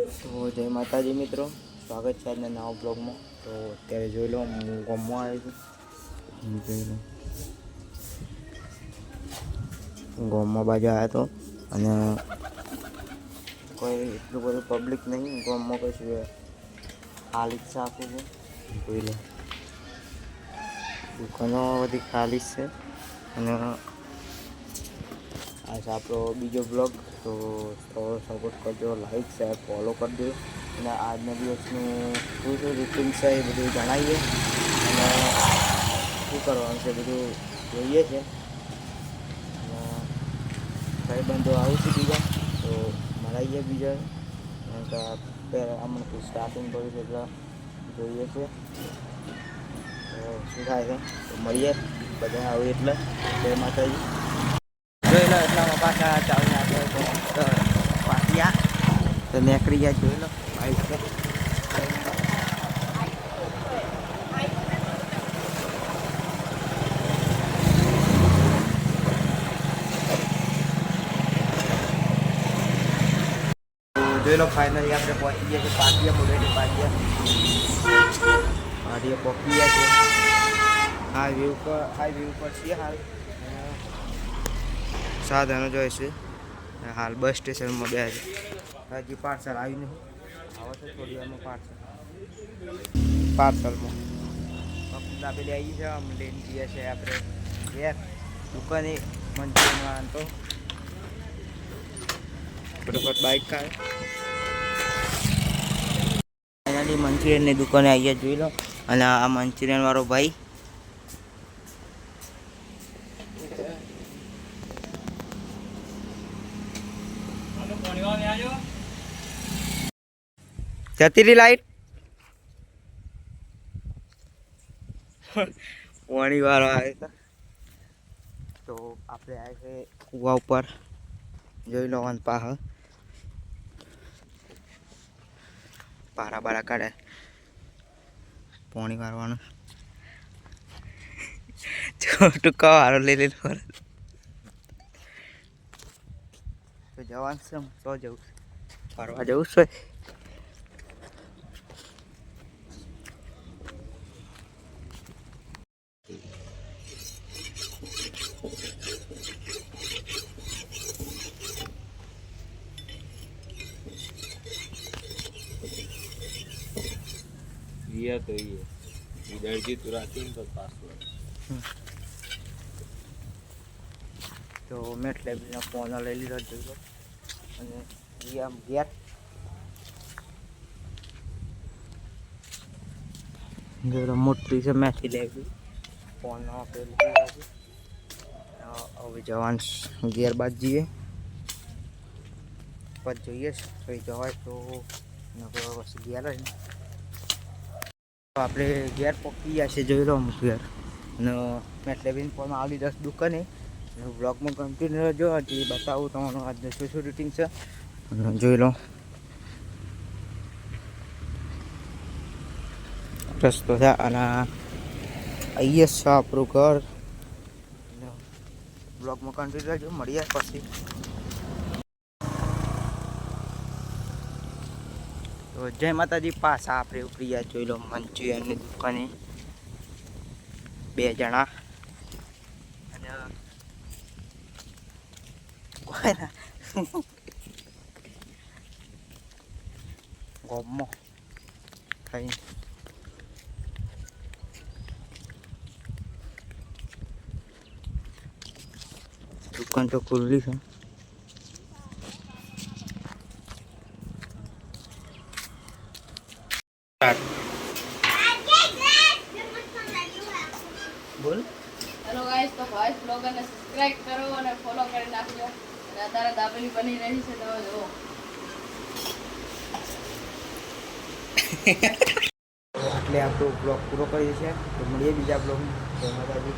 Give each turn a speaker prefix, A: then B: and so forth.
A: તો જય માતાજી મિત્રો, સ્વાગત છે આજના નવા બ્લોગમાં. તો અત્યારે જોઈ લો, હું ગામમાં આવ્યો છું. જોઈ લો, ગામમાં બાજુ આવ્યો હતો અને કોઈ એટલું બધું પબ્લિક નહીં ગામમાં. કશું ખાલી જ આખું છે. જોઈ લો, દુકાનો બધી ખાલી છે. અને આ છે આપણો બીજો બ્લોગ. તો સપોર્ટ કરજો, લાઈક શેર ફોલો કરજો. અને આજના દિવસનું શું શું રૂટિન છે એ બધું જણાવીએ અને શું કરવાનું છે બધું જોઈએ છે. ભાઈ બંધો આવું છું બીજા, તો મળાઈએ બીજા. પહેલાં આમાં સ્ટાર્ટિંગ કર્યું છે એટલે જોઈએ છે શું થાય છે. તો મળીએ બધા આવું એટલે. જય માતાજી. જોઈ લો, એટલામાં પાછા ચાલીને આપણે પાટિયા તો નીકળી ગયા. જોઈ લો બાઈક પર. જોઈ લો, ફાઇનલી આપણે પહોંચી ગયા છીએ પાટિયા. મોડેલી પાટિયા પહોંચી ગયા છે. હાઈવે ઉપર છીએ હાલ. સાધનો જોઈએ છે હાલ. બસ સ્ટેશનમાં બે છે. હજી પાર્સલ આવ્યું નહીં. આવે છે થોડી વારમાં પાર્સલમાં દાબેલી આવી છે. અમે લઈને જઈએ છીએ આપણે ઘેર. દુકાને મંચુરિયન તો ફટાફટ બાઇક કાઢે. ફાઇનલી મંચુરિયનની દુકાને આવીએ. જોઈ લો, અને આ મંચુરિયન વાળો ભાઈ જતી રહી લાઈટ. પાણી વાળો આવે છે. તો આપણે આવે છે કૂવા ઉપર. જોઈ લો પાહ પારા બારા કાઢે પાણી વાળવાનું. ટૂંકા વારો લઈ લીધો. તો જવાનું છે. તો જવું ફરવા જવું છે.
B: तो ये इधर की तुराती तो पासवर्ड
A: તો મેં એટલે ફોન લઈ લીધો. જોઈ અને આમ ગેટ મોટી છે. મેથી લેવી ફોન પેલું. હવે જવાન ગેર બાદ જઈએ પછી જોઈએ કઈ જવાય તો પછી ગેર જ. આપણે ઘેર પહોંચી ગયા છે. જોઈ લો અમુક ઘેર. અને મેં એટલે બી ફોનમાં આવી 10 દુકાને. બ્લોગમાં કન્ટિન્યુ રહેજો. હજી બતાવું તમારું આજનું શું શું રૂટિન છે. જોઈ લો રસ્તો છે. અને અહીંયા છે આપણું ઘર. બ્લોગમાં કન્ટિન્યુ રહેજો. મળીએ પછી. તો જય માતાજી. પાછા આપણે ઉપરી ગયા. જોઈ લો મંચુરિયનની દુકાને 2 જણા. અને ગોમમાં ખાઈ દુકાન તો ખુલ્લી છે. બોલ.
C: હેલો ગાઈસ, તો ભાઈ બ્લોગરને સબસ્ક્રાઇબ કરો અને ફોલો કરી નાખજો. અને અત્યારે દાબેલી બની રહી છે, તમે જુઓ.
A: એટલે આપણો બ્લોગ પૂરો કરીએ છીએ. તો મળીએ બીજા બ્લોગમાં. જય માતાજી.